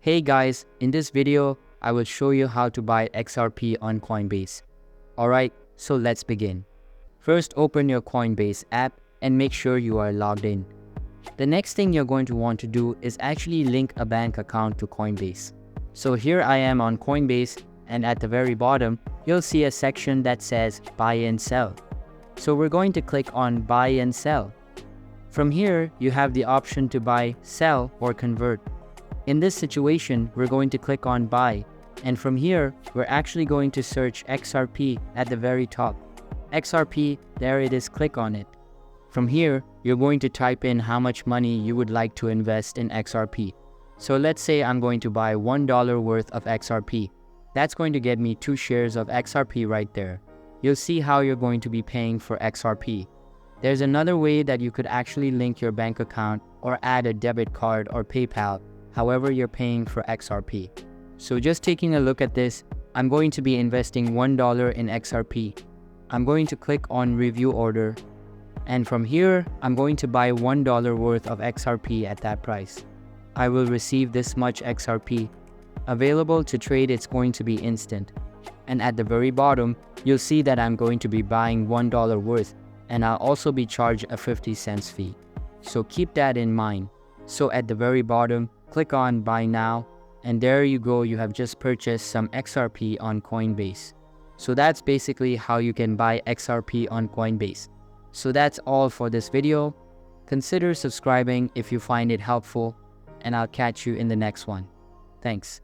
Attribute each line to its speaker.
Speaker 1: Hey guys, in this video, I will show you how to buy XRP on Coinbase. Alright, so let's begin. First, open your Coinbase app and make sure you are logged in. The next thing you're going to want to do is actually link a bank account to Coinbase. So here I am on Coinbase, and at the very bottom, you'll see a section that says buy and sell. So we're going to click on buy and sell. From here, you have the option to buy, sell, or convert. In this situation, we're going to click on buy, and from here, we're actually going to search XRP at the very top. XRP, there it is, click on it. From here, you're going to type in how much money you would like to invest in XRP. So let's say I'm going to buy $1 worth of XRP. That's going to get me 2 shares of XRP right there. You'll see how you're going to be paying for XRP. There's another way that you could actually link your bank account or add a debit card or PayPal, however you're paying for XRP. So just taking a look at this, I'm going to be investing $1 in XRP. I'm going to click on review order, and from here, I'm going to buy $1 worth of XRP at that price. I will receive this much XRP. Available to trade, it's going to be instant. And at the very bottom, you'll see that I'm going to be buying $1 worth, and I'll also be charged a 50 cents fee. So keep that in mind. So at the very bottom, click on buy now, and there you go, you have just purchased some XRP on Coinbase. So that's basically how you can buy XRP on Coinbase. So that's all for this video. Consider subscribing if you find it helpful, and I'll catch you in the next one. Thanks.